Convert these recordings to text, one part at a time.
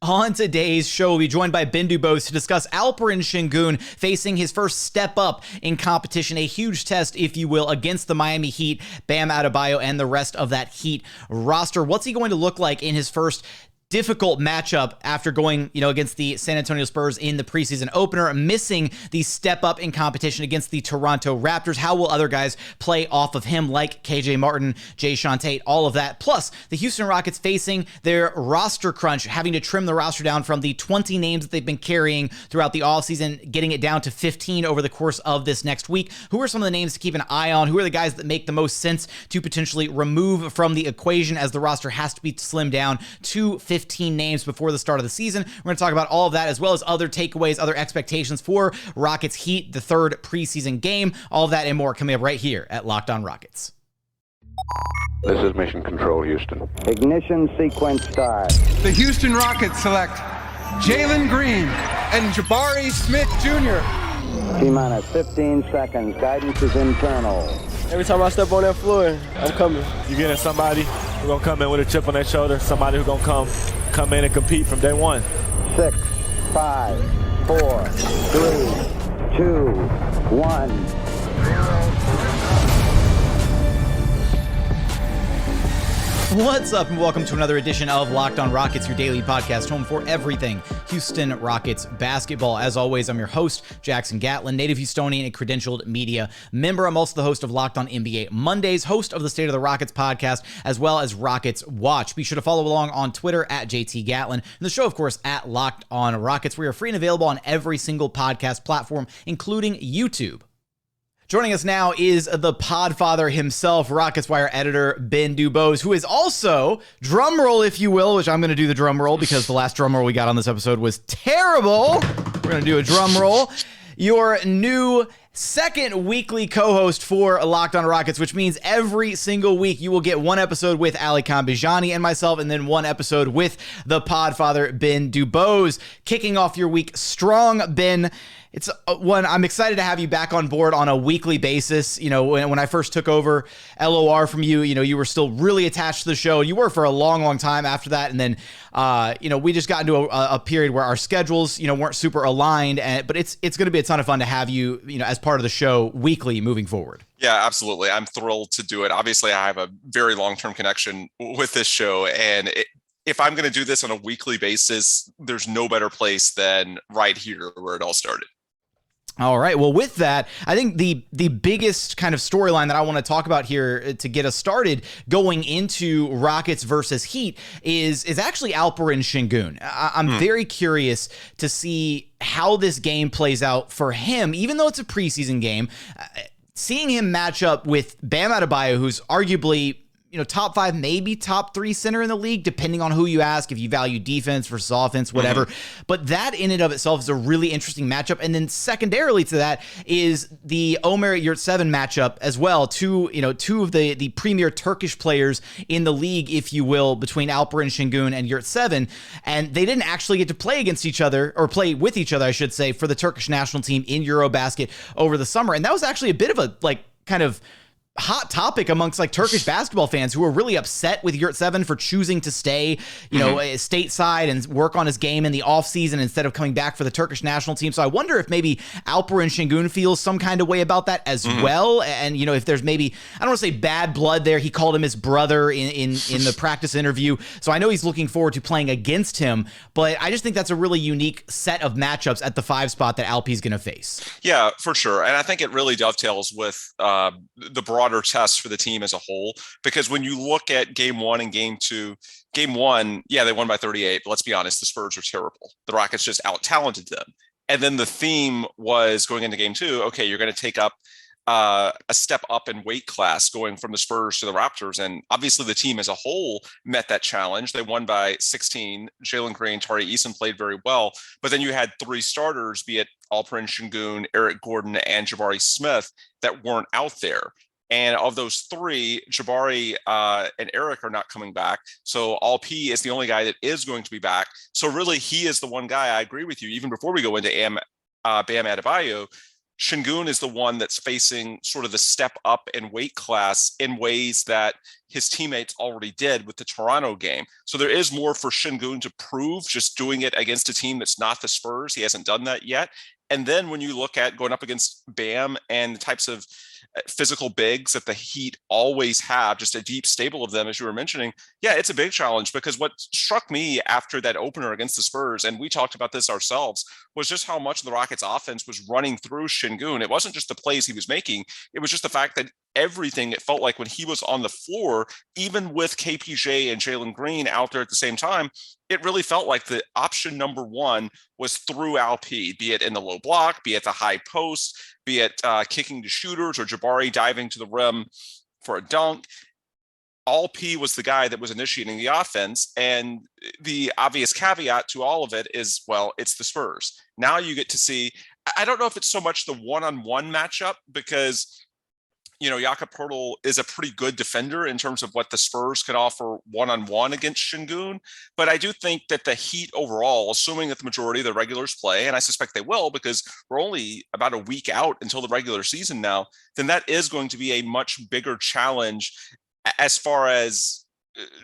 On today's show, we'll be joined by DuBose to discuss Alperen Sengun facing his first step up in competition, a huge test, if you will, against the Miami Heat, Bam Adebayo, and the rest of that Heat roster. What's he going to look like in his first difficult matchup after going, against the San Antonio Spurs in the preseason opener, missing the step up in competition against the Toronto Raptors? How will other guys play off of him, like KJ Martin, Jae'Sean, all of that? Plus, the Houston Rockets facing their roster crunch, having to trim the roster down from the 20 names that they've been carrying throughout the offseason, getting it down to 15 over the course of this next week. Who are some of the names to keep an eye on? Who are the guys that make the most sense to potentially remove from the equation, as the roster has to be slimmed down to 15 names before the start of the season? We're going to talk about all of that, as well as other takeaways, other expectations for Rockets Heat, the third preseason game. All of that and more coming up right here at Locked On Rockets. This is Mission Control, Houston. Ignition sequence start. The Houston Rockets select Jalen Green and Jabari Smith Jr. T-minus 15 seconds. Guidance is internal. Every time I step on that floor, I'm coming. You're getting somebody who's going to come in with a chip on their shoulder, somebody who's going to come in and compete from day one. 6, 5, 4, 3, 2, 1. What's up, and welcome to another edition of Locked On Rockets, your daily podcast home for everything Houston Rockets basketball. As always, I'm your host, Jackson Gatlin, native Houstonian and credentialed media member. I'm also the host of Locked On NBA Mondays, host of the State of the Rockets podcast, as well as Rockets Watch. Be sure to follow along on Twitter at JT Gatlin, and the show, of course, at Locked On Rockets. We are free and available on every single podcast platform, including YouTube. Joining us now is the podfather himself, Rockets Wire editor DuBose, who is also, drum roll if you will, which I'm going to do the drum roll because the last drum roll we got on this episode was terrible. We're going to do a drum roll. Your new second weekly co-host for Locked On Rockets, which means every single week you will get one episode with Ali Kambijani and myself, and then one episode with the podfather, DuBose. Kicking off your week strong, Ben. It's one I'm excited to have you back on board on a weekly basis. When I first took over LOR from you, you were still really attached to the show. You were for a long, long time after that. And then, we just got into a period where our schedules, weren't super aligned. But it's going to be a ton of fun to have you, as part of the show weekly moving forward. Yeah, absolutely. I'm thrilled to do it. Obviously, I have a very long-term connection with this show, and if I'm going to do this on a weekly basis, there's no better place than right here where it all started. All right. Well, with that, I think the biggest kind of storyline that I want to talk about here to get us started going into Rockets versus Heat is actually Alperen Sengun. I'm very curious to see how this game plays out for him, even though it's a preseason game. Seeing him match up with Bam Adebayo, who's arguably top 5, maybe top 3 center in the league, depending on who you ask, if you value defense versus offense, whatever. But that in and of itself is a really interesting matchup. And then secondarily to that is the Omer Yurtseven matchup as well. Two of the premier Turkish players in the league, if you will, between Alperen Sengun and Yurtseven. And they didn't actually get to play against each other, or play with each other, I should say, for the Turkish national team in Eurobasket over the summer. And that was actually a bit of a kind of hot topic amongst Turkish basketball fans, who were really upset with Yurtseven for choosing to stay, stateside and work on his game in the offseason instead of coming back for the Turkish national team. So I wonder if maybe Alperen Sengun feels some kind of way about that as well. And, if there's maybe, I don't want to say bad blood there. He called him his brother in the practice interview. So I know he's looking forward to playing against him, but I just think that's a really unique set of matchups at the 5 spot that Alpy's going to face. Yeah, for sure. And I think it really dovetails with the broader test for the team as a whole, because when you look at game 1 and game 2, game 1, yeah, they won by 38, but let's be honest, the Spurs are terrible. The Rockets just out-talented them. And then the theme was going into game 2, okay, you're going to take up a step up in weight class going from the Spurs to the Raptors. And obviously the team as a whole met that challenge. They won by 16. Jalen Green, Tari Eason played very well. But then you had 3 starters, be it Alperen Sengun, Eric Gordon, and Jabari Smith, that weren't out there. And of those 3, Jabari and Eric are not coming back. So Alp is the only guy that is going to be back. So really, he is the one guy, I agree with you, even before we go into Bam Adebayo, Sengun is the one that's facing sort of the step up in weight class in ways that his teammates already did with the Toronto game. So there is more for Sengun to prove just doing it against a team that's not the Spurs. He hasn't done that yet. And then when you look at going up against Bam and the types of physical bigs that the Heat always have, just a deep stable of them, as you were mentioning, yeah, it's a big challenge, because what struck me after that opener against the Spurs, and we talked about this ourselves, was just how much of the Rockets offense was running through Sengun. It wasn't just the plays he was making. It was just the fact that everything, it felt like when he was on the floor, even with KPJ and Jalen Green out there at the same time, it really felt like the option number one was through Alp, be it in the low block, be it the high post, be it kicking to shooters or Jabari diving to the rim for a dunk. Alp was the guy that was initiating the offense. And the obvious caveat to all of it is, well, it's the Spurs. Now you get to see, I don't know if it's so much the one-on-one matchup, because Jakob Poeltl is a pretty good defender in terms of what the Spurs could offer one-on-one against Sengun. But I do think that the Heat overall, assuming that the majority of the regulars play, and I suspect they will because we're only about a week out until the regular season now, then that is going to be a much bigger challenge as far as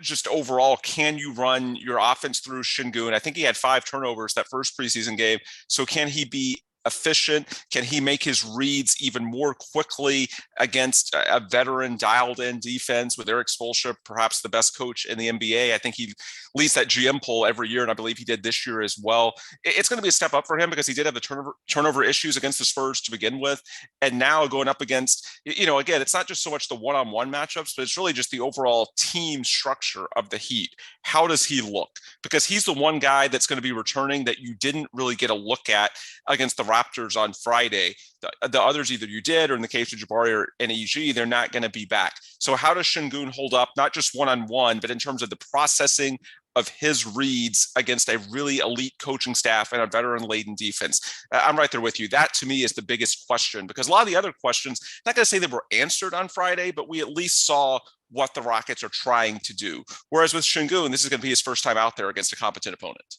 just overall, can you run your offense through Sengun? I think he had 5 turnovers that first preseason game. So can he be efficient? Can he make his reads even more quickly against a veteran dialed-in defense with Eric Spoelstra, perhaps the best coach in the NBA? I think he leads that GM poll every year, and I believe he did this year as well. It's going to be a step up for him because he did have the turnover issues against the Spurs to begin with, and now going up against, again, it's not just so much the one-on-one matchups, but it's really just the overall team structure of the Heat. How does he look? Because he's the one guy that's going to be returning that you didn't really get a look at against the Raptors on Friday. The others, either you did, or in the case of Jabari or NEG, they're not going to be back. So how does Sengun hold up, not just one-on-one, but in terms of the processing of his reads against a really elite coaching staff and a veteran-laden defense? I'm right there with you. That, to me, is the biggest question, because a lot of the other questions, not going to say they were answered on Friday, but we at least saw what the Rockets are trying to do. Whereas with Sengun, this is going to be his first time out there against a competent opponent.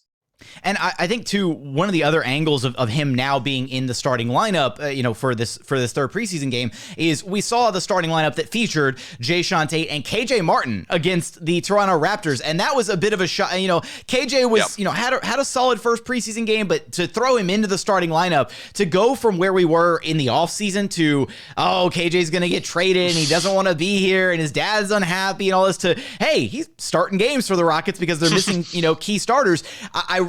And I think, too, one of the other angles of him now being in the starting lineup, for this third preseason game, is we saw the starting lineup that featured Jae'Sean Tate and KJ Martin against the Toronto Raptors. And that was a bit of a shot. KJ was, had a solid first preseason game, but to throw him into the starting lineup, to go from where we were in the offseason to, KJ's going to get traded and he doesn't want to be here and his dad's unhappy and all this, to, hey, he's starting games for the Rockets because they're missing, key starters.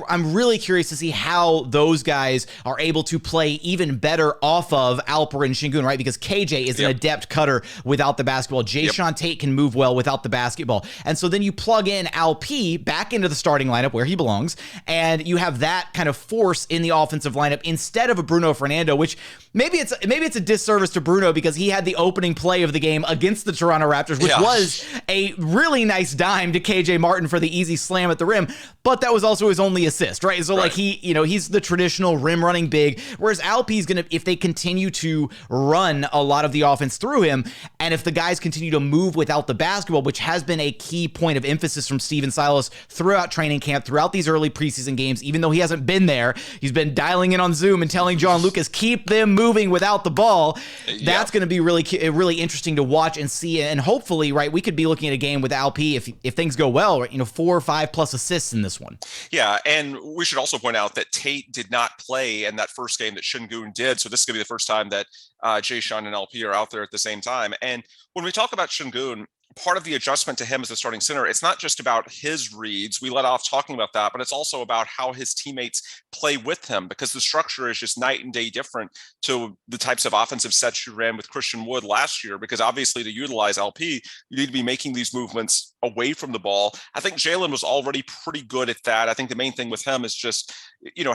I'm really curious to see how those guys are able to play even better off of Alperen Sengun, right? Because KJ is an adept cutter without the basketball. Jae'Sean Tate can move well without the basketball. And so then you plug in Alp back into the starting lineup where he belongs, and you have that kind of force in the offensive lineup instead of a Bruno Fernando, which maybe it's a disservice to Bruno because he had the opening play of the game against the Toronto Raptors, which was a really nice dime to KJ Martin for the easy slam at the rim, but that was also his only assist, right? So like he's the traditional rim running big, whereas Alp's gonna, if they continue to run a lot of the offense through him, and if the guys continue to move without the basketball, which has been a key point of emphasis from Steven Silas throughout training camp, throughout these early preseason games, even though he hasn't been there, he's been dialing in on Zoom and telling John Lucas, keep them moving without the ball. That's going to be really interesting to watch and see, and hopefully, right, we could be looking at a game with Alp if things go well, right, 4 or 5 plus assists in this one. Yeah, and we should also point out that Tate did not play in that first game that Sengun did, so this is going to be the first time that Jae'Sean and Alp are out there at the same time. And when we talk about Sengun, part of the adjustment to him as the starting center, it's not just about his reads. We let off talking about that, but it's also about how his teammates play with him, because the structure is just night and day different to the types of offensive sets you ran with Christian Wood last year, because obviously to utilize Alp, you need to be making these movements away from the ball. I think Jalen was already pretty good at that. I think the main thing with him is just,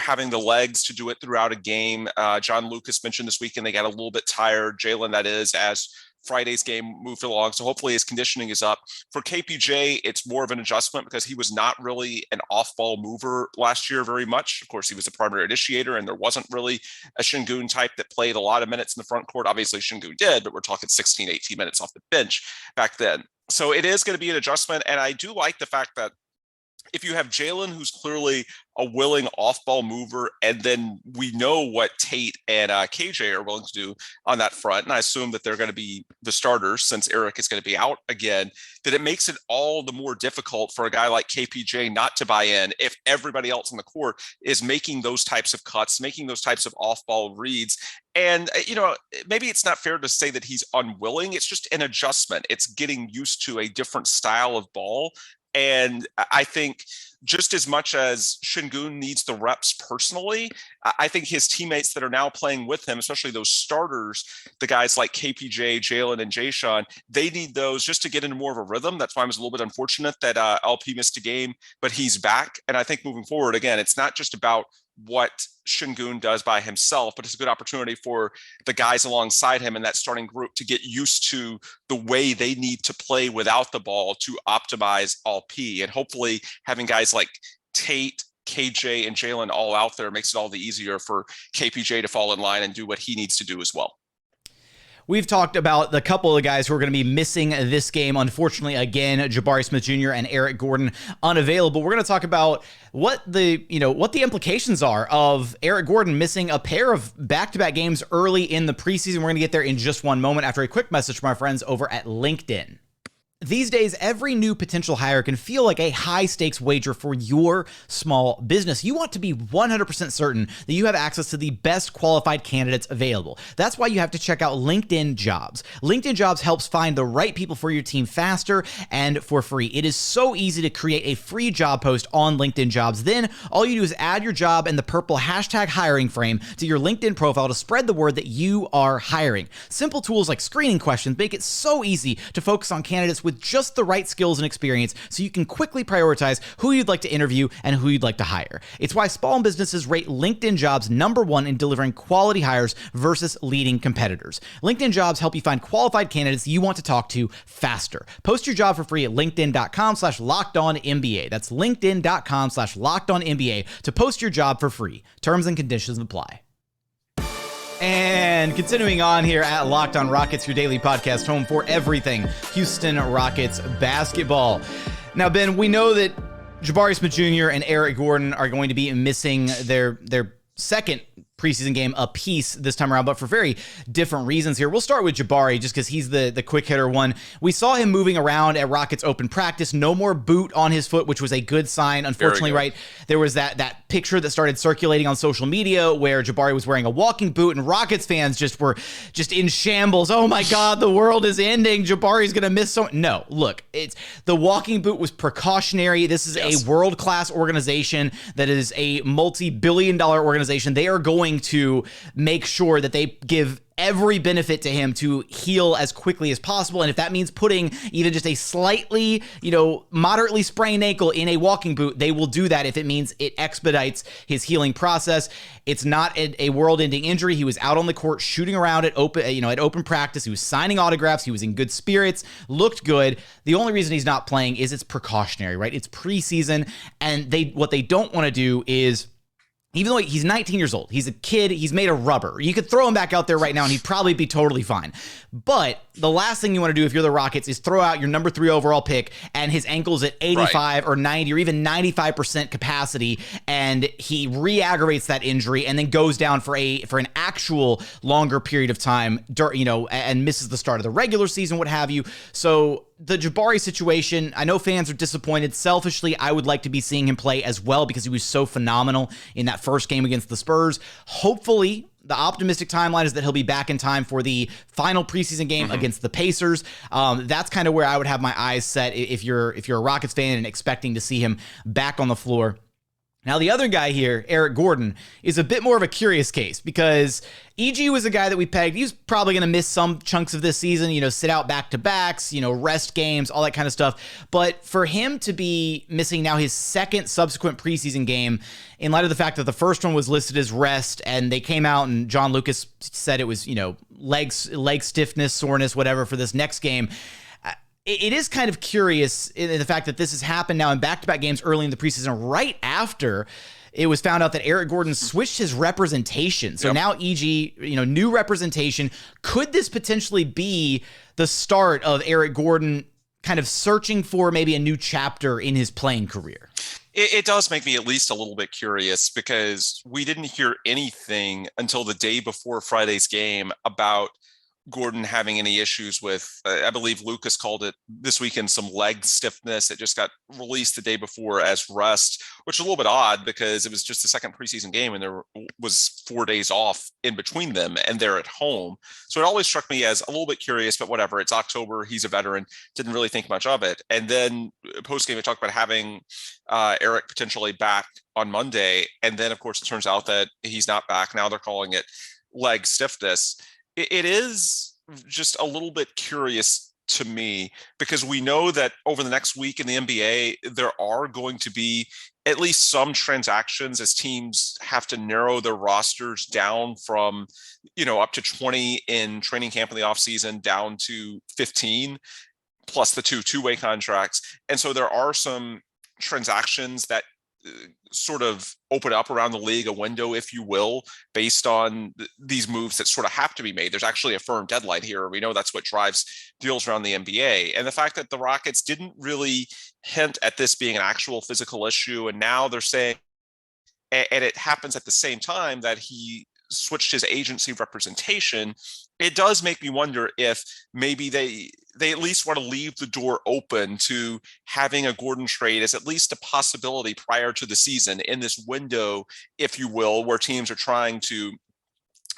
having the legs to do it throughout a game. John Lucas mentioned this weekend they got a little bit tired. Jalen, that is, as Friday's game moved along. So hopefully his conditioning is up. For KPJ, it's more of an adjustment because he was not really an off-ball mover last year very much. Of course, he was a primary initiator, and there wasn't really a Sengun type that played a lot of minutes in the front court. Obviously, Sengun did, but we're talking 16, 18 minutes off the bench back then. So it is going to be an adjustment. And I do like the fact that if you have Jalen, who's clearly a willing off-ball mover, and then we know what Tate and KJ are willing to do on that front, and I assume that they're going to be the starters since Eric is going to be out again, that it makes it all the more difficult for a guy like KPJ not to buy in if everybody else on the court is making those types of cuts, making those types of off-ball reads. And, maybe it's not fair to say that he's unwilling. It's just an adjustment. It's getting used to a different style of ball. And I think just as much as Sengun needs the reps personally, I think his teammates that are now playing with him, especially those starters, the guys like KPJ, Jalen, and Jae'Sean, they need those just to get into more of a rhythm. That's why I was a little bit unfortunate that LP missed a game, but he's back. And I think moving forward, again, it's not just about what Sengun does by himself, but it's a good opportunity for the guys alongside him in that starting group to get used to the way they need to play without the ball to optimize LP. And hopefully having guys like Tate, KJ, and Jalen all out there makes it all the easier for KPJ to fall in line and do what he needs to do as well. We've talked about the couple of guys who are going to be missing this game. Unfortunately, again, Jabari Smith Jr. and Eric Gordon unavailable. We're going to talk about what the implications are of Eric Gordon missing a pair of back-to-back games early in the preseason. We're going to get there in just one moment after a quick message from our friends over at LinkedIn. These days, every new potential hire can feel like a high-stakes wager for your small business. You want to be 100% certain that you have access to the best qualified candidates available. That's why you have to check out LinkedIn Jobs. LinkedIn Jobs helps find the right people for your team faster and for free. It is so easy to create a free job post on LinkedIn Jobs. Then, all you do is add your job and the purple hashtag hiring frame to your LinkedIn profile to spread the word that you are hiring. Simple tools like screening questions make it so easy to focus on candidates with just the right skills and experience so you can quickly prioritize who you'd like to interview and who you'd like to hire. It's why small businesses rate LinkedIn Jobs #1 in delivering quality hires versus leading competitors. LinkedIn Jobs help you find qualified candidates you want to talk to faster. Post your job for free at linkedin.com/lockedonnba. That's linkedin.com/lockedonnba to post your job for free. Terms and conditions apply. And continuing on here at Locked On Rockets, your daily podcast home for everything Houston Rockets basketball. Now, Ben, we know that Jabari Smith Jr. and Eric Gordon are going to be missing their second preseason game apiece this time around, but for very different reasons here. We'll start with Jabari just because he's the quick hitter one. We saw him moving around at Rockets open practice. No more boot on his foot, which was a good sign. Unfortunately, right, there was that picture that started circulating on social media where Jabari was wearing a walking boot, and Rockets fans were in shambles. Oh my God, the world is ending. Jabari's going to miss so. No, look, the walking boot was precautionary. This is a world-class organization that is a multi-billion-dollar organization. They are going to make sure that they give every benefit to him to heal as quickly as possible. And if that means putting even just a slightly, moderately sprained ankle in a walking boot, they will do that if it means it expedites his healing process. It's not a world-ending injury. He was out on the court shooting around at open practice. He was signing autographs. He was in good spirits, looked good. The only reason he's not playing is it's precautionary, right? It's preseason, and what they don't want to do is, even though he's 19 years old, he's a kid, he's made of rubber. You could throw him back out there right now and he'd probably be totally fine. But the last thing you want to do if you're the Rockets is throw out your number 3 overall pick and his ankle's at 85 or 90 or even 95% capacity, and he re-aggravates that injury and then goes down for an actual longer period of time, and misses the start of the regular season, what have you. So the Jabari situation, I know fans are disappointed. Selfishly, I would like to be seeing him play as well because he was so phenomenal in that first game against the Spurs. Hopefully, the optimistic timeline is that he'll be back in time for the final preseason game against the Pacers. That's kind of where I would have my eyes set if you're a Rockets fan and expecting to see him back on the floor. Now, the other guy here, Eric Gordon, is a bit more of a curious case because EG was a guy that we pegged. He was probably going to miss some chunks of this season, sit out back-to-backs, rest games, all that kind of stuff. But for him to be missing now his second subsequent preseason game, in light of the fact that the first one was listed as rest, and they came out and John Lucas said it was, leg stiffness, soreness, whatever for this next game, it is kind of curious in the fact that this has happened now in back-to-back games early in the preseason, right after it was found out that Eric Gordon switched his representation. So now EG, new representation. Could this potentially be the start of Eric Gordon kind of searching for maybe a new chapter in his playing career? It does make me at least a little bit curious, because we didn't hear anything until the day before Friday's game about Gordon having any issues with, I believe Lucas called it this weekend, some leg stiffness. It just got released the day before as rest, which is a little bit odd because it was just the second preseason game and there was 4 days off in between them and they're at home. So it always struck me as a little bit curious, but whatever. It's October. He's a veteran. Didn't really think much of it. And then post game, we talked about having Eric potentially back on Monday. And then, of course, it turns out that he's not back. Now they're calling it leg stiffness. It is just a little bit curious to me, because we know that over the next week in the NBA, there are going to be at least some transactions as teams have to narrow their rosters down from, up to 20 in training camp in the offseason down to 15, plus the two-way contracts. And so there are some transactions that sort of open up around the league, a window, if you will, based on these moves that sort of have to be made. There's actually a firm deadline here. We know that's what drives deals around the NBA. And the fact that the Rockets didn't really hint at this being an actual physical issue, and now they're saying, and it happens at the same time that he switched his agency representation, it does make me wonder if maybe they at least want to leave the door open to having a Gordon trade as at least a possibility prior to the season, in this window, if you will, where teams are trying to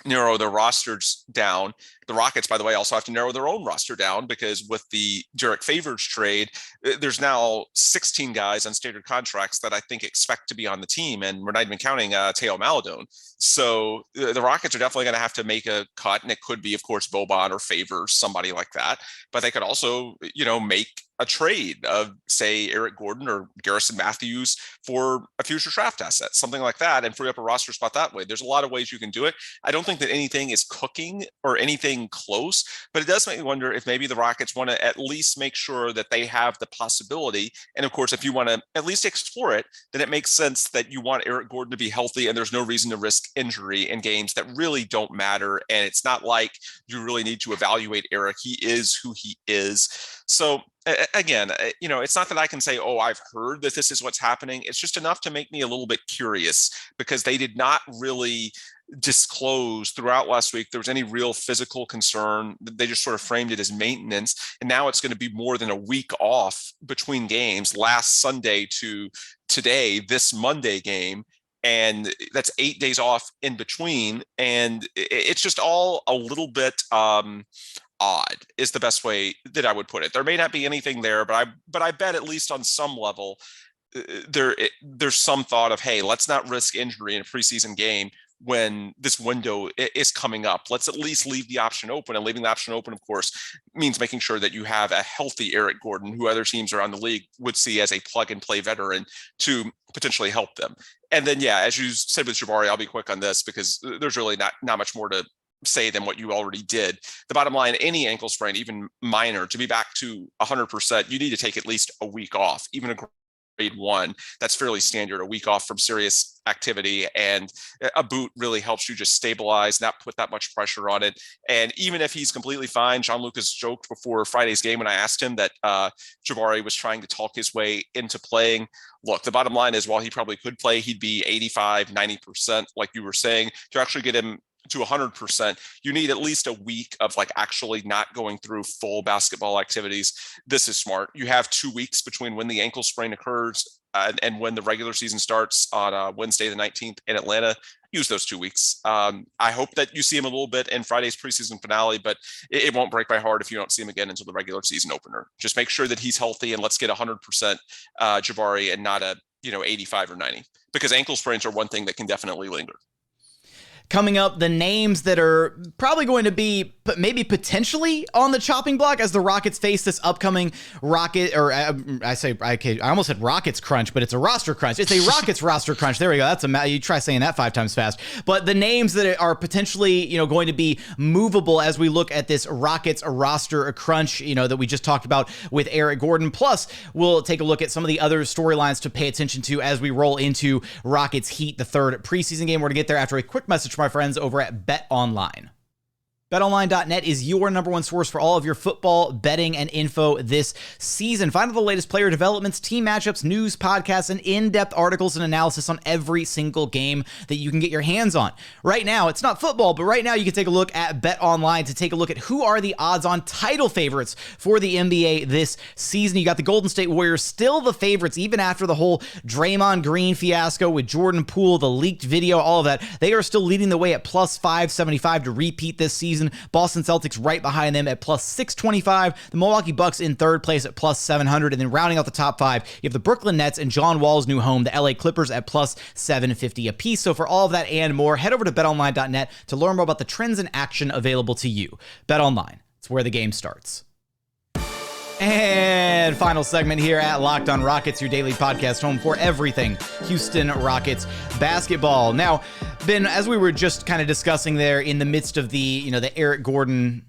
narrow their rosters down. The Rockets, by the way, also have to narrow their own roster down, because with the Derek Favors trade, there's now 16 guys on standard contracts that I think expect to be on the team. And we're not even counting Teo Maladone. So the Rockets are definitely going to have to make a cut. And it could be, of course, Boban or Favors, somebody like that. But they could also, make a trade of, say, Eric Gordon or Garrison Matthews for a future draft asset, something like that, and free up a roster spot that way. There's a lot of ways you can do it. I don't think that anything is cooking or anything close, but it does make me wonder if maybe the Rockets want to at least make sure that they have the possibility. And of course, if you want to at least explore it, then it makes sense that you want Eric Gordon to be healthy, and there's no reason to risk injury in games that really don't matter. And it's not like you really need to evaluate Eric. He is who he is. So again, it's not that I can say, oh, I've heard that this is what's happening. It's just enough to make me a little bit curious, because they did not really disclose throughout last week there was any real physical concern. They just sort of framed it as maintenance. And now it's going to be more than a week off between games, last Sunday to today, this Monday game. And that's 8 days off in between. And it's just all a little bit odd is the best way that I would put it. There may not be anything there, but I bet at least on some level there's some thought of, hey, let's not risk injury in a preseason game when this window is coming up. Let's at least leave the option open. And leaving the option open, of course, means making sure that you have a healthy Eric Gordon, who other teams around the league would see as a plug and play veteran to potentially help them. And then, yeah, as you said with Jabari, I'll be quick on this because there's really not much more to say than what you already did. The bottom line, any ankle sprain, even minor, to be back to 100%, you need to take at least a week off, even a grade 1. That's fairly standard, a week off from serious activity. And a boot really helps you just stabilize, not put that much pressure on it. And even if he's completely fine, John Lucas joked before Friday's game when I asked him that Jabari was trying to talk his way into playing. Look, the bottom line is, while he probably could play, he'd be 85, 90%, like you were saying. To actually get him to 100%, you need at least a week of actually not going through full basketball activities. This is smart. You have 2 weeks between when the ankle sprain occurs and when the regular season starts on Wednesday the 19th in Atlanta. Use those 2 weeks. I hope that you see him a little bit in Friday's preseason finale, but it won't break my heart if you don't see him again until the regular season opener. Just make sure that he's healthy, and let's get 100% Jabari and not a 85 or 90, because ankle sprains are one thing that can definitely linger. Coming up, the names that are probably going to be maybe potentially on the chopping block as the Rockets face this upcoming Rocket, or I almost said Rockets crunch, but it's a roster crunch. It's a Rockets roster crunch. There we go. You try saying that 5 times fast. But the names that are potentially, going to be movable as we look at this Rockets roster crunch, that we just talked about with Eric Gordon. Plus, we'll take a look at some of the other storylines to pay attention to as we roll into Rockets Heat, the third preseason game. We're going to get there after a quick message from my friends over at BetOnline. BetOnline.net is your number one source for all of your football betting and info this season. Find all the latest player developments, team matchups, news, podcasts, and in-depth articles and analysis on every single game that you can get your hands on. Right now, it's not football, but right now you can take a look at BetOnline to take a look at who are the odds-on title favorites for the NBA this season. You got the Golden State Warriors still the favorites, even after the whole Draymond Green fiasco with Jordan Poole, the leaked video, all of that. They are still leading the way at plus 575 to repeat this season. Boston Celtics right behind them at plus 625. The Milwaukee Bucks in third place at plus 700. And then rounding out the top five, you have the Brooklyn Nets and John Wall's new home, the LA Clippers, at plus 750 apiece. So for all of that and more, head over to betonline.net to learn more about the trends and action available to you. BetOnline, it's where the game starts. And final segment here at Locked On Rockets, your daily podcast home for everything Houston Rockets basketball. Now, Ben, as we were just kind of discussing there in the midst of the Eric Gordon,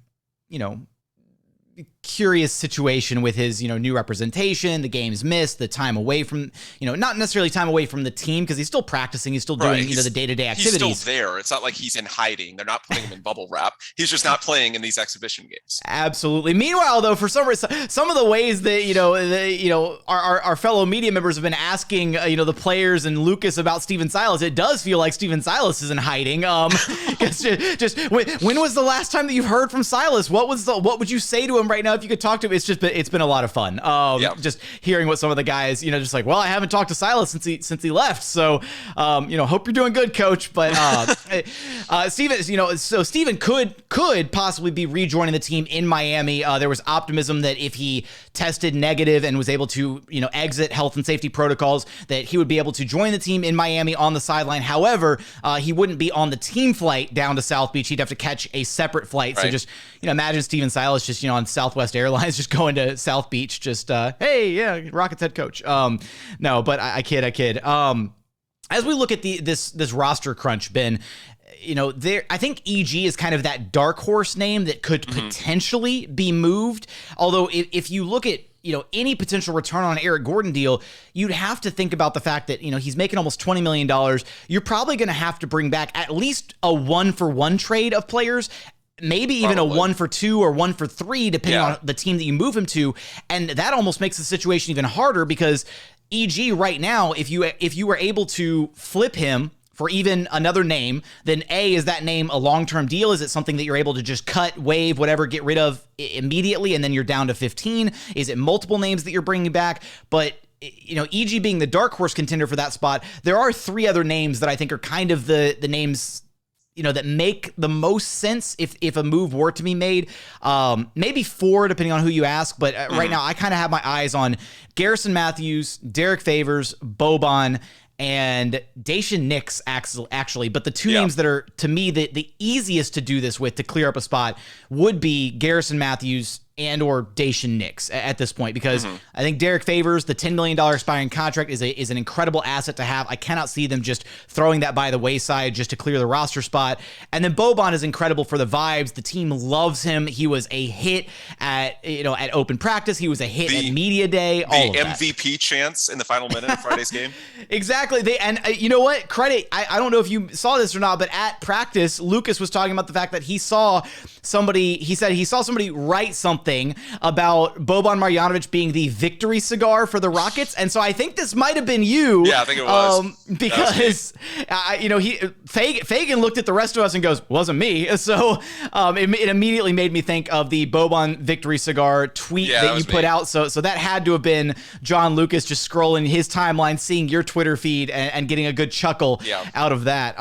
curious situation with his, new representation, the games missed, the time away from, not necessarily time away from the team because he's still practicing, he's still doing, the day-to-day activities. He's still there. It's not like he's in hiding. They're not putting him in bubble wrap. He's just not playing in these exhibition games. Absolutely. Meanwhile, though, for some reason, some of the ways that, our fellow media members have been asking, the players and Lucas about Steven Silas, it does feel like Steven Silas is in hiding. Just when was the last time that you've heard from Silas? What would you say to him right now if you could talk to him? It's been a lot of fun. Just hearing what some of the guys, just like, well, I haven't talked to Silas since he left. So, hope you're doing good, coach. But Steven, so Steven could possibly be rejoining the team in Miami. There was optimism that if he tested negative and was able to, exit health and safety protocols, that he would be able to join the team in Miami on the sideline. However, he wouldn't be on the team flight down to South Beach. He'd have to catch a separate flight. Right. So just, imagine Steven Silas just, on Southwest Airlines, just going to South Beach, just, hey, yeah, Rockets head coach. No, but I kid. As we look at this roster crunch, Ben, I think EG is kind of that dark horse name that could potentially be moved. Although if you look at, any potential return on an Eric Gordon deal, you'd have to think about the fact that, he's making almost $20 million. You're probably going to have to bring back at least a 1-for-1 trade of players, maybe even a 1-for-2 or 1-for-3, depending on the team that you move him to. And that almost makes the situation even harder because EG right now, if you were able to flip him for even another name, then A, is that name a long-term deal? Is it something that you're able to just cut, waive, whatever, get rid of immediately, and then you're down to 15? Is it multiple names that you're bringing back? But EG being the dark horse contender for that spot, there are 3 other names that I think are kind of the names that make the most sense if a move were to be made. Maybe 4, depending on who you ask. But right now, I kind of have my eyes on Garrison Matthews, Derek Favors, Boban, and Jae'Sean Nix, actually. But the 2 names that are, to me, the easiest to do this with to clear up a spot would be Garrison Matthews and or Jae'Sean Nix at this point, because I think Derek Favors, the $10 million expiring contract, is an incredible asset to have. I cannot see them just throwing that by the wayside just to clear the roster spot. And then Boban is incredible for the vibes. The team loves him. He was a hit at open practice. He was a hit at media day. All of that. MVP chance in the final minute of Friday's game. Exactly. You know what? Credit. I don't know if you saw this or not, but at practice, Lucas was talking about the fact that he saw somebody. He said he saw somebody write something about Boban Marjanovic being the victory cigar for the Rockets, and so I think this might have been you. Yeah, I think it was because Fagan looked at the rest of us and goes, "Wasn't me." So it immediately made me think of the Boban victory cigar tweet that you put out. So that had to have been John Lucas just scrolling his timeline, seeing your Twitter feed, and getting a good chuckle out of that.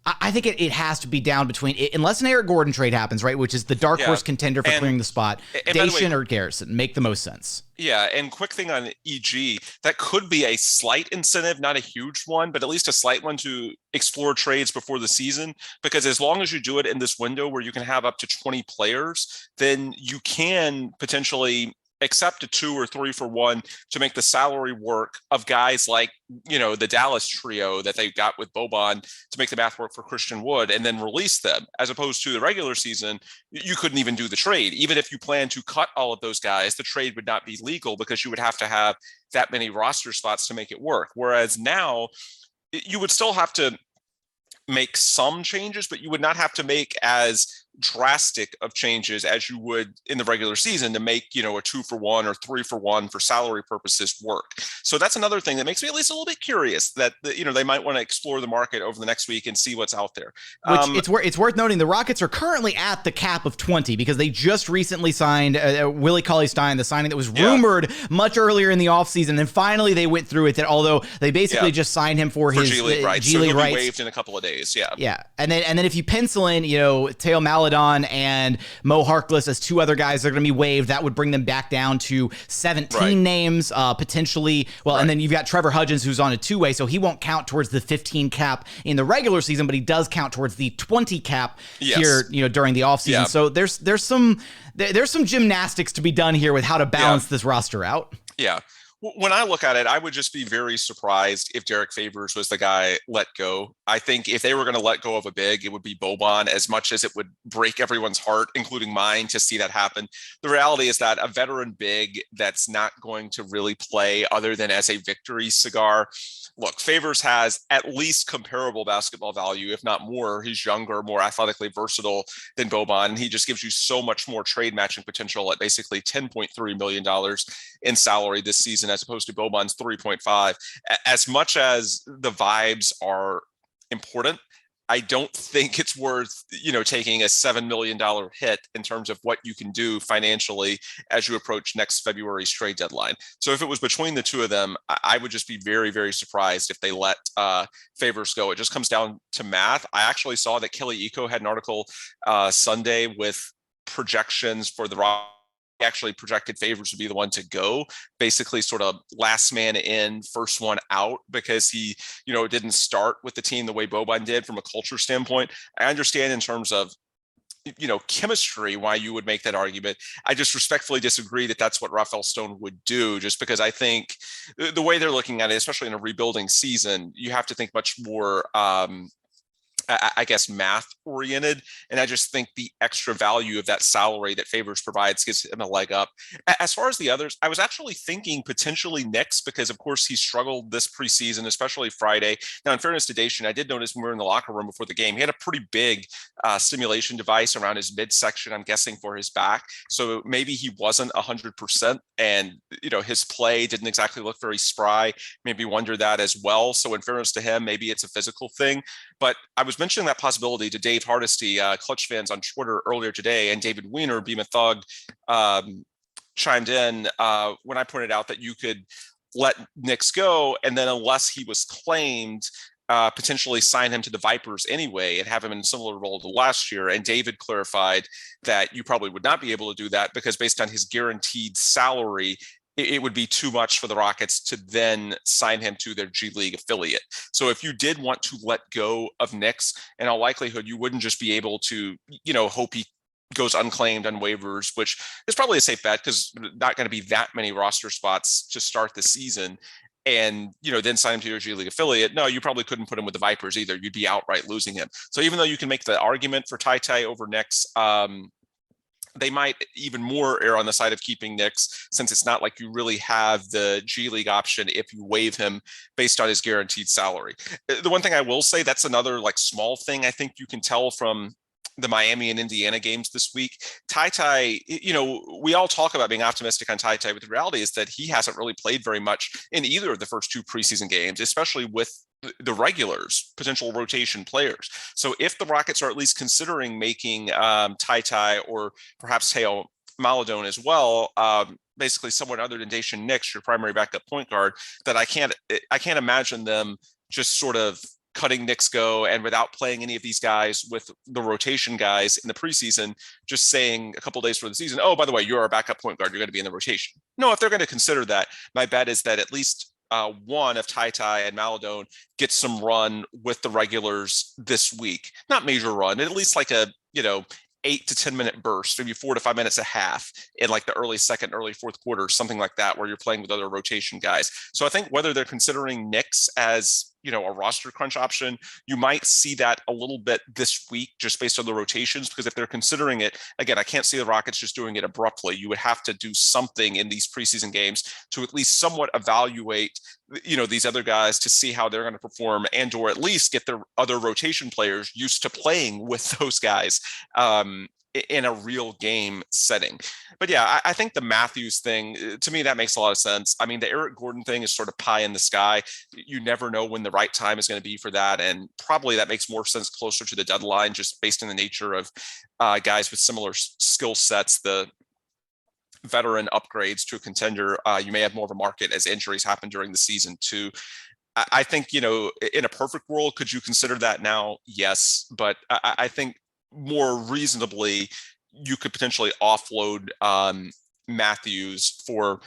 I think it has to be down between, unless an Eric Gordon trade happens, right, which is the dark horse contender for clearing the spot, Jae'Sean or Garrison make the most sense. Yeah, and quick thing on EG, that could be a slight incentive, not a huge one, but at least a slight one to explore trades before the season, because as long as you do it in this window where you can have up to 20 players, then you can potentially accept a 2 or 3-for-1 to make the salary work of guys like, the Dallas trio that they got with Boban to make the math work for Christian Wood, and then release them, as opposed to the regular season. You couldn't even do the trade. Even if you plan to cut all of those guys, the trade would not be legal because you would have to have that many roster spots to make it work. Whereas now you would still have to make some changes, but you would not have to make as drastic of changes as you would in the regular season to make, a 2-for-1 or 3-for-1 for salary purposes work. So that's another thing that makes me at least a little bit curious that, they might want to explore the market over the next week and see what's out there. Which it's worth noting the Rockets are currently at the cap of 20 because they just recently signed Willie Cauley-Stein, the signing that was rumored much earlier in the offseason. And finally they went through it, that although they basically just signed him for his G League rights. G League so rights. Waived in a couple of days. Yeah. Yeah. And then if you pencil in, Teo Maledon and Mo Harkless as two other guys that are going to be waived, that would bring them back down to 17 names, potentially. Well, and then you've got Trevor Hudgens, who's on a two-way, so he won't count towards the 15 cap in the regular season, but he does count towards the 20 cap here, during the offseason. Yeah. So there's some gymnastics to be done here with how to balance this roster out. Yeah. When I look at it, I would just be very surprised if Derek Favors was the guy let go. I think if they were going to let go of a big, it would be Boban, as much as it would break everyone's heart, including mine, to see that happen. The reality is that a veteran big that's not going to really play other than as a victory cigar. Look, Favors has at least comparable basketball value, if not more. He's younger, more athletically versatile than Boban, and he just gives you so much more trade matching potential at basically $10.3 million in salary this season, as opposed to Boban's 3.5. As much as the vibes are important, I don't think it's worth, taking a $7 million hit in terms of what you can do financially as you approach next February's trade deadline. So if it was between the two of them, I would just be very, very surprised if they let Favors go. It just comes down to math. I actually saw that Kelly Eco had an article Sunday with projections for the Rockets. Actually projected Favors would be the one to go, basically sort of last man in, first one out, because he, didn't start with the team the way Boban did from a culture standpoint. I understand in terms of, chemistry, why you would make that argument. I just respectfully disagree that that's what Rafael Stone would do, just because I think the way they're looking at it, especially in a rebuilding season, you have to think much more, I guess, math oriented. And I just think the extra value of that salary that Favors provides gives him a leg up. As far as the others, I was actually thinking potentially Knicks, because of course he struggled this preseason, especially Friday. Now, in fairness to Jae'Sean, I did notice when we were in the locker room before the game, he had a pretty big stimulation device around his midsection, I'm guessing for his back. So maybe he wasn't 100%, and, his play didn't exactly look very spry. Maybe wonder that as well. So in fairness to him, maybe it's a physical thing. But I was mentioning that possibility to Dave Hardesty, Clutch fans on Twitter earlier today, and David Weiner, Beam and Thug, chimed in when I pointed out that you could let Knicks go, and then unless he was claimed, potentially sign him to the Vipers anyway and have him in a similar role to last year. And David clarified that you probably would not be able to do that because based on his guaranteed salary, it would be too much for the Rockets to then sign him to their G League affiliate. So if you did want to let go of Knicks, in all likelihood, you wouldn't just be able to, hope he goes unclaimed on waivers, which is probably a safe bet because not going to be that many roster spots to start the season. And, then sign him to your G League affiliate. No, you probably couldn't put him with the Vipers either. You'd be outright losing him. So even though you can make the argument for Ty over Knicks, they might even more err on the side of keeping Knicks, since it's not like you really have the G League option if you waive him based on his guaranteed salary. The one thing I will say, that's another small thing I think you can tell from the Miami and Indiana games this week. Ty, we all talk about being optimistic on Ty, but the reality is that he hasn't really played very much in either of the first two preseason games, especially with the regulars, potential rotation players. So if the Rockets are at least considering making Ty or perhaps Teo Maledon as well, basically someone other than Daishen Nix, your primary backup point guard, that I can't imagine them just sort of cutting Knicks go and without playing any of these guys with the rotation guys in the preseason, just saying a couple days before the season, oh, by the way, you're our backup point guard, you're going to be in the rotation. No, if they're going to consider that, my bet is that at least one of Ty and Maledon gets some run with the regulars this week. Not major run, at least like a, 8 to 10 minute burst, maybe 4 to 5 minutes a half in the early second, early fourth quarter, something like that, where you're playing with other rotation guys. So I think whether they're considering Knicks as a roster crunch option. You might see that a little bit this week just based on the rotations, because if they're considering it, again, I can't see the Rockets just doing it abruptly. You would have to do something in these preseason games to at least somewhat evaluate, these other guys to see how they're going to perform, and or at least get their other rotation players used to playing with those guys in a real game setting. But yeah, I think the Matthews thing, to me, that makes a lot of sense. I mean, the Eric Gordon thing is sort of pie in the sky. You never know when the right time is going to be for that. And probably that makes more sense closer to the deadline, just based on the nature of guys with similar skill sets, the veteran upgrades to a contender. You may have more of a market as injuries happen during the season too. I think, in a perfect world, could you consider that now? Yes. But I think more reasonably, you could potentially offload Matthews for,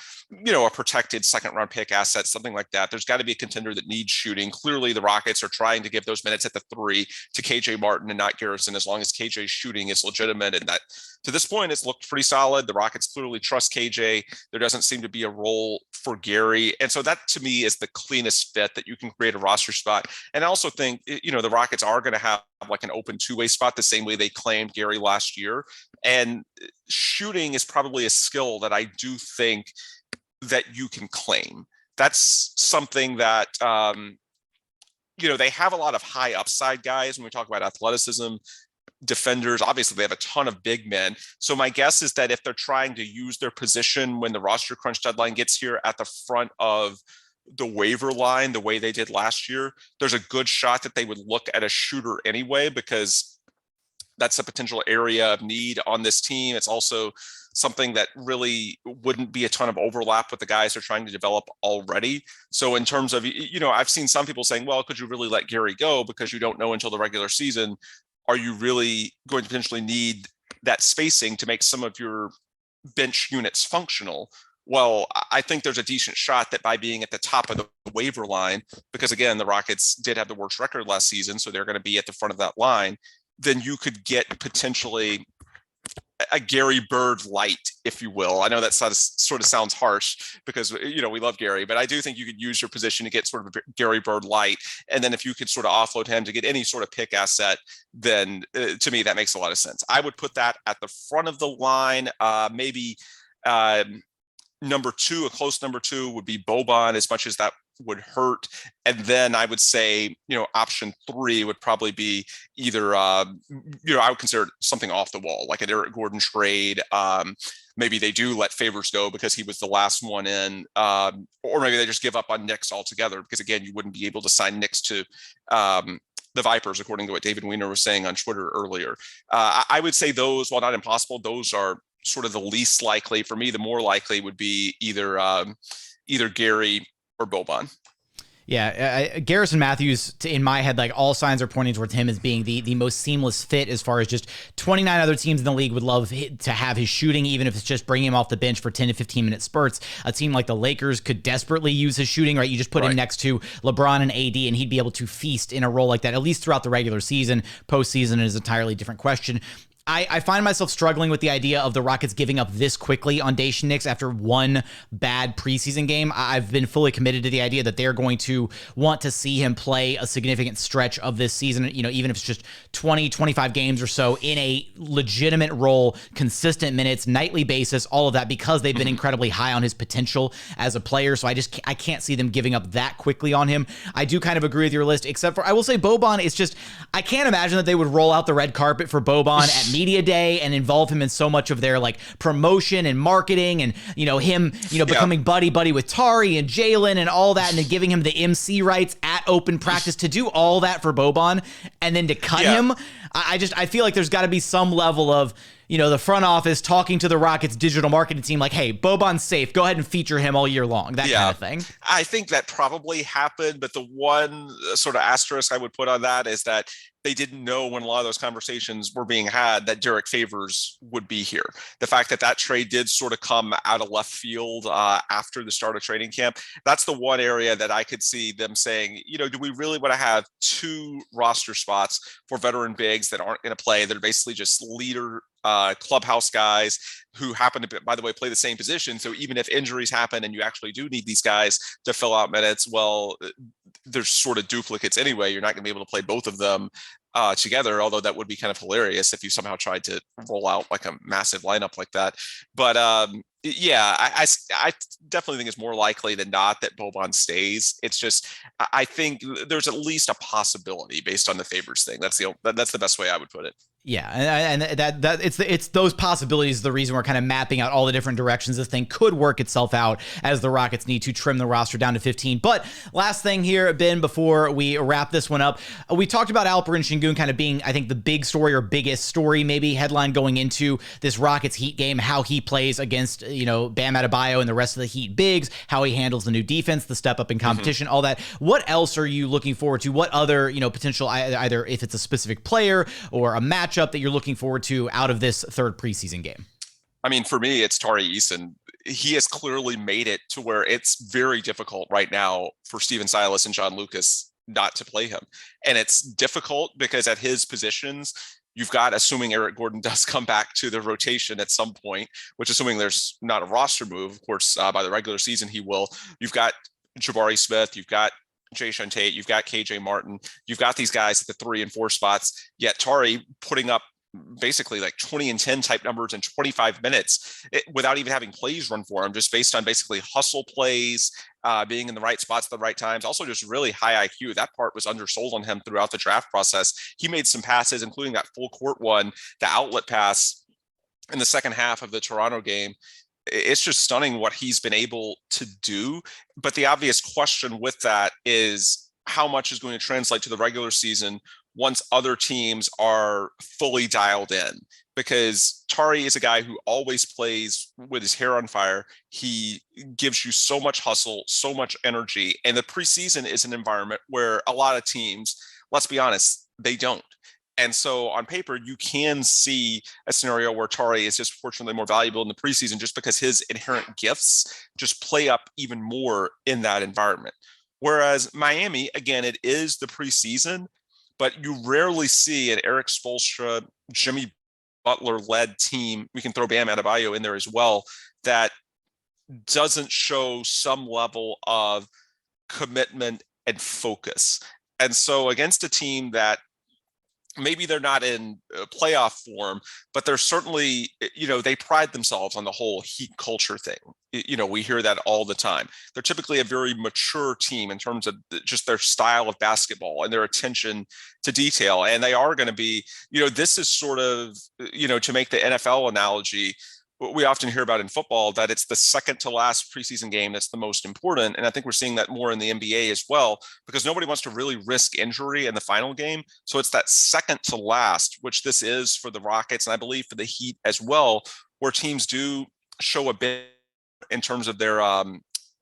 a protected second round pick asset, something like that. There's got to be a contender that needs shooting. Clearly, the Rockets are trying to give those minutes at the 3 to KJ Martin and not Garrison, as long as KJ's shooting is legitimate. And that, to this point, it's looked pretty solid. The Rockets clearly trust KJ. There doesn't seem to be a role for Gary. And so that, to me, is the cleanest fit that you can create a roster spot. And I also think, the Rockets are going to have like an open two-way spot the same way they claimed Gary last year. And shooting is probably a skill that I do think that you can claim. That's something that, they have a lot of high upside guys when we talk about athleticism, defenders. Obviously, they have a ton of big men. So my guess is that if they're trying to use their position when the roster crunch deadline gets here at the front of the waiver line, the way they did last year, there's a good shot that they would look at a shooter anyway, because that's a potential area of need on this team. It's also something that really wouldn't be a ton of overlap with the guys they're trying to develop already. So in terms of, I've seen some people saying, well, could you really let Gary go because you don't know until the regular season? Are you really going to potentially need that spacing to make some of your bench units functional? Well, I think there's a decent shot that by being at the top of the waiver line, because again, the Rockets did have the worst record last season, so they're going to be at the front of that line, then you could get potentially a Gary Bird light, if you will. I know that sort of sounds harsh because, we love Gary, but I do think you could use your position to get sort of a Gary Bird light. And then if you could sort of offload him to get any sort of pick asset, then to me, that makes a lot of sense. I would put that at the front of the line. Maybe number 2, a close number 2 would be Boban, as much as that would hurt. And then I would say, option 3 would probably be either, I would consider something off the wall, like an Eric Gordon trade. Maybe they do let Favors go because he was the last one in, or maybe they just give up on Knicks altogether, because again, you wouldn't be able to sign Knicks to the Vipers, according to what David Weiner was saying on Twitter earlier. I would say those, while not impossible, those are sort of the least likely. For me, the more likely would be either Gary or Boban. Yeah, Garrison Matthews, in my head, like all signs are pointing towards him as being the most seamless fit, as far as just 29 other teams in the league would love to have his shooting, even if it's just bringing him off the bench for 10 to 15 minute spurts. A team like the Lakers could desperately use his shooting, right? You just put him next to LeBron and AD, and he'd be able to feast in a role like that, at least throughout the regular season. Postseason is an entirely different question. I find myself struggling with the idea of the Rockets giving up this quickly on Jae'Sean Nix after one bad preseason game. I've been fully committed to the idea that they're going to want to see him play a significant stretch of this season, even if it's just 20, 25 games or so in a legitimate role, consistent minutes, nightly basis, all of that, because they've been incredibly high on his potential as a player. So I can't see them giving up that quickly on him. I do kind of agree with your list, except for I will say Boban is just, I can't imagine that they would roll out the red carpet for Boban at media day and involve him in so much of their promotion and marketing, and him becoming buddy with Tari and Jalen and all that, and then giving him the MC rights at open practice to do all that for Boban, and then to cut him. I feel like there's got to be some level of the front office talking to the Rockets digital marketing team, like, hey, Boban's safe, go ahead and feature him all year long, that kind of thing. I think that probably happened, but the one sort of asterisk I would put on that is that they didn't know, when a lot of those conversations were being had, that Derek Favors would be here. The fact that trade did sort of come out of left field after the start of training camp, that's the one area that I could see them saying, do we really want to have 2 roster spots for veteran bigs bigs that aren't going to play. They're basically just leader clubhouse guys who happen to, by the way, play the same position. So even if injuries happen and you actually do need these guys to fill out minutes, well, there's sort of duplicates anyway. You're not going to be able to play both of them together, although that would be kind of hilarious if you somehow tried to roll out like a massive lineup like that. But yeah, I definitely think it's more likely than not that Boban stays. It's just, I think there's at least a possibility based on the Favors thing. That's the best way I would put it. Yeah, and that it's those possibilities. The reason we're kind of mapping out all the different directions this thing could work itself out, as the Rockets need to trim the roster down to 15. But last thing here, Ben, before we wrap this one up, we talked about Alperen Sengun kind of being, I think, the big story or biggest story, maybe headline going into this Rockets Heat game, how he plays against, Bam Adebayo and the rest of the Heat bigs, how he handles the new defense, the step up in competition, all that. What else are you looking forward to? What other, potential, either if it's a specific player or a matchup that you're looking forward to out of this third preseason game? I mean, for me, it's Tari Eason. He has clearly made it to where it's very difficult right now for Steven Silas and John Lucas not to play him. And it's difficult because at his positions, you've got, assuming Eric Gordon does come back to the rotation at some point, which assuming there's not a roster move, of course, by the regular season, he will. You've got Jabari Smith, you've got Jae'Sean Tate, you've got KJ Martin, you've got these guys at the 3 and 4 spots, yet Tari putting up basically like 20 and 10 type numbers in 25 minutes without even having plays run for him, just based on basically hustle plays, being in the right spots at the right times. Also just really high IQ. That part was undersold on him throughout the draft process. He made some passes, including that full court one, the outlet pass in the second half of the Toronto game. It's just stunning what he's been able to do. But the obvious question with that is how much is going to translate to the regular season once other teams are fully dialed in, because Tari is a guy who always plays with his hair on fire. He gives you so much hustle, so much energy. And the preseason is an environment where a lot of teams, let's be honest, they don't. And so on paper, you can see a scenario where Tari is disproportionately more valuable in the preseason just because his inherent gifts just play up even more in that environment. Whereas Miami, again, it is the preseason, but you rarely see an Eric Spoelstra, Jimmy Butler-led team, we can throw Bam Adebayo in there as well, that doesn't show some level of commitment and focus. And so against a team that maybe they're not in playoff form, but they're certainly, they pride themselves on the whole Heat culture thing. We hear that all the time. They're typically a very mature team in terms of just their style of basketball and their attention to detail. And they are going to be, this is sort of, to make the NFL analogy, what we often hear about in football, that it's the second to last preseason game that's the most important. And I think we're seeing that more in the NBA as well, because nobody wants to really risk injury in the final game. So it's that second to last, which this is for the Rockets, and I believe for the Heat as well, where teams do show a bit in terms of their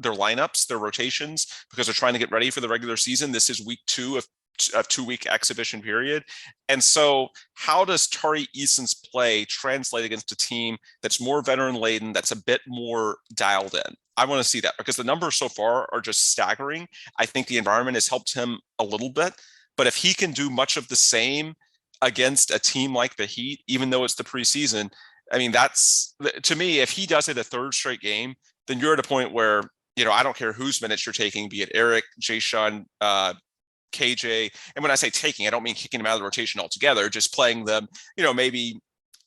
lineups, their rotations, because they're trying to get ready for the regular season. This is week 2 of a 2-week exhibition period. And so how does Tari Eason's play translate against a team that's more veteran laden, that's a bit more dialed in? I want to see that, because the numbers so far are just staggering. I think the environment has helped him a little bit, but if he can do much of the same against a team like the Heat, even though it's the preseason, I mean, that's, to me, if he does it a third straight game, then you're at a point where, I don't care whose minutes you're taking, be it Eric, Jae'Sean, KJ. And when I say taking, I don't mean kicking them out of the rotation altogether, just playing them, maybe,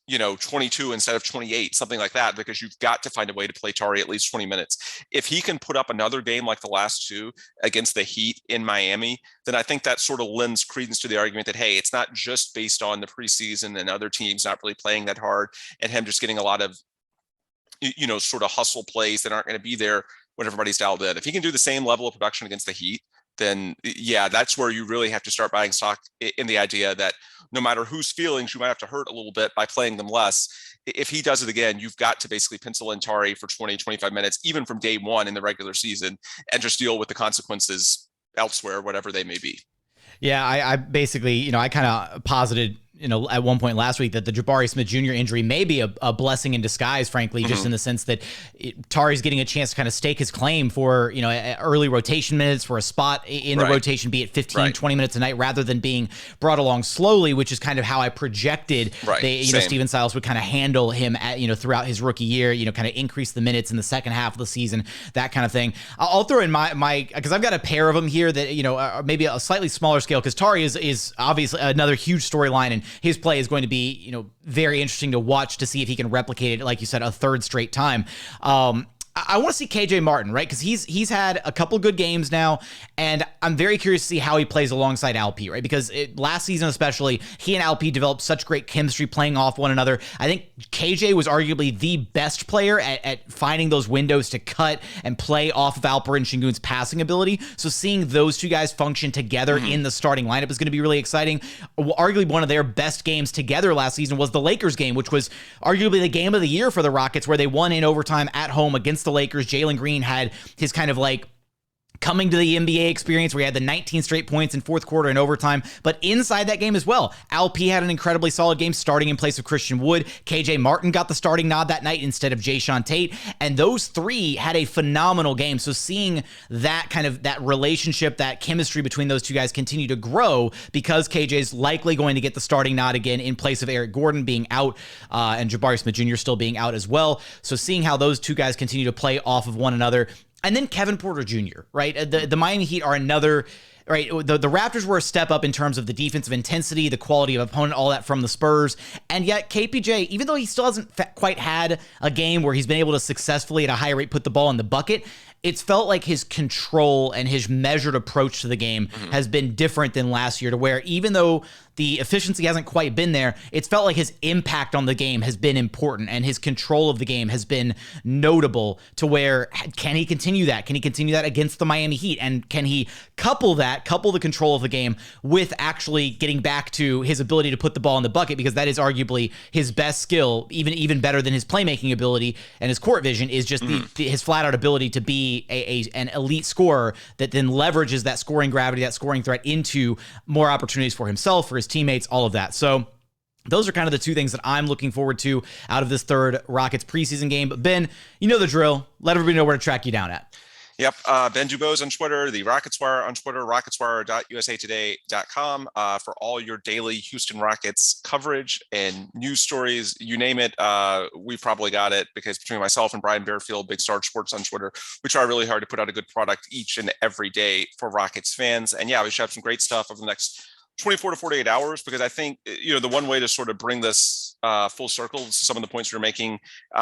22 instead of 28, something like that, because you've got to find a way to play Tari at least 20 minutes. If he can put up another game like the last 2 against the Heat in Miami, then I think that sort of lends credence to the argument that, hey, it's not just based on the preseason and other teams not really playing that hard and him just getting a lot of, sort of hustle plays that aren't going to be there when everybody's dialed in. If he can do the same level of production against the Heat, then yeah, that's where you really have to start buying stock in the idea that no matter whose feelings you might have to hurt a little bit by playing them less, if he does it again, you've got to basically pencil in Tari for 20, 25 minutes, even from day one in the regular season, and just deal with the consequences elsewhere, whatever they may be. Yeah, I basically, I kind of posited at one point last week that the Jabari Smith Jr. injury may be a blessing in disguise, frankly, just in the sense that Tari's getting a chance to kind of stake his claim for, early rotation minutes, for a spot in the rotation, be it 15, 20 minutes a night, rather than being brought along slowly, which is kind of how I projected Steven Silas would kind of handle him throughout his rookie year, kind of increase the minutes in the second half of the season, that kind of thing. I'll throw in my because I've got a pair of them here that, are maybe a slightly smaller scale, because Tari is obviously another huge storyline, and his play is going to be, very interesting to watch to see if he can replicate it, like you said, a third straight time. I want to see KJ Martin, right? Because he's had a couple good games now, and I'm very curious to see how he plays alongside Alp, right? Because last season especially, he and Alp developed such great chemistry playing off one another. I think KJ was arguably the best player at finding those windows to cut and play off of Alperen Sengun's passing ability. So seeing those two guys function together in the starting lineup is going to be really exciting. Arguably one of their best games together last season was the Lakers game, which was arguably the game of the year for the Rockets, where they won in overtime at home against the Lakers. Jalen Green had his kind of like coming to the NBA experience where he had the 19 straight points in fourth quarter and overtime. But inside that game as well, Alp had an incredibly solid game starting in place of Christian Wood. KJ Martin got the starting nod that night instead of Jae'Sean Tate. And those three had a phenomenal game. So seeing that kind of that relationship, that chemistry between those two guys continue to grow, because KJ's likely going to get the starting nod again in place of Eric Gordon being out and Jabari Smith Jr. still being out as well. So seeing how those two guys continue to play off of one another. And then Kevin Porter Jr., right? The Miami Heat are another, right? The Raptors were a step up in terms of the defensive intensity, the quality of opponent, all that from the Spurs. And yet KPJ, even though he still hasn't quite had a game where he's been able to successfully at a high rate put the ball in the bucket, it's felt like his control and his measured approach to the game has been different than last year, to where even though the efficiency hasn't quite been there, it's felt like his impact on the game has been important and his control of the game has been notable, to where can he continue that? Can he continue that against the Miami Heat? And can he couple the control of the game with actually getting back to his ability to put the ball in the bucket? Because that is arguably his best skill, even better than his playmaking ability and his court vision, is just his flat out ability to be an elite scorer that then leverages that scoring gravity, that scoring threat into more opportunities for himself, for his teammates, all of that. So those are kind of the two things that I'm looking forward to out of this third Rockets preseason game. But Ben, you know the drill. Let everybody know where to track you down at. Yep. Ben DuBose on Twitter, the Rockets Wire on Twitter, rocketswire.usatoday.com for all your daily Houston Rockets coverage and news stories. You name it, we've probably got it, because between myself and Brian Bearfield, Big Star Sports on Twitter, we try really hard to put out a good product each and every day for Rockets fans. And yeah, we should have some great stuff over the next 24 to 48 hours, because I think, the one way to sort of bring this full circle to some of the points you're making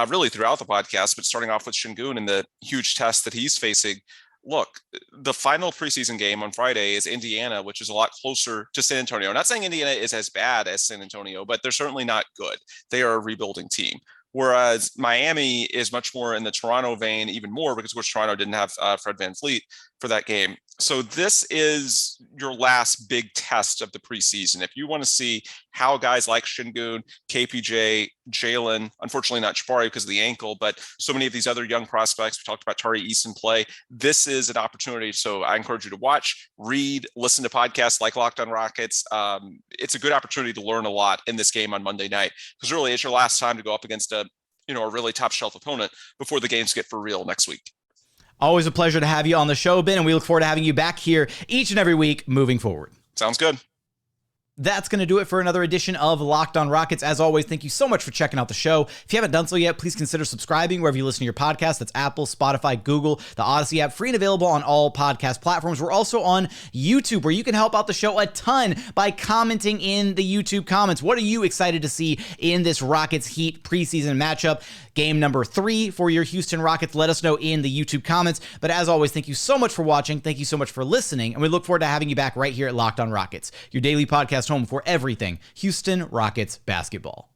really throughout the podcast, but starting off with Sengun and the huge test that he's facing. Look, the final preseason game on Friday is Indiana, which is a lot closer to San Antonio. I'm not saying Indiana is as bad as San Antonio, but they're certainly not good. They are a rebuilding team. Whereas Miami is much more in the Toronto vein, even more, because of course Toronto didn't have Fred VanVleet for that game. So this is your last big test of the preseason. If you want to see how guys like Sengun, KPJ, Jalen, unfortunately not Jabari because of the ankle, but so many of these other young prospects, we talked about Tari Eason play, this is an opportunity. So I encourage you to watch, read, listen to podcasts like Locked on Rockets. It's a good opportunity to learn a lot in this game on Monday night, because really it's your last time to go up against a really top shelf opponent before the games get for real next week. Always a pleasure to have you on the show, Ben, and we look forward to having you back here each and every week moving forward. Sounds good. That's going to do it for another edition of Locked on Rockets. As always, thank you so much for checking out the show. If you haven't done so yet, please consider subscribing wherever you listen to your podcast. That's Apple, Spotify, Google, the Odyssey app, free and available on all podcast platforms. We're also on YouTube, where you can help out the show a ton by commenting in the YouTube comments. What are you excited to see in this Rockets Heat preseason matchup? Game number 3 for your Houston Rockets. Let us know in the YouTube comments. But as always, thank you so much for watching. Thank you so much for listening. And we look forward to having you back right here at Locked on Rockets, your daily podcast home for everything Houston Rockets basketball.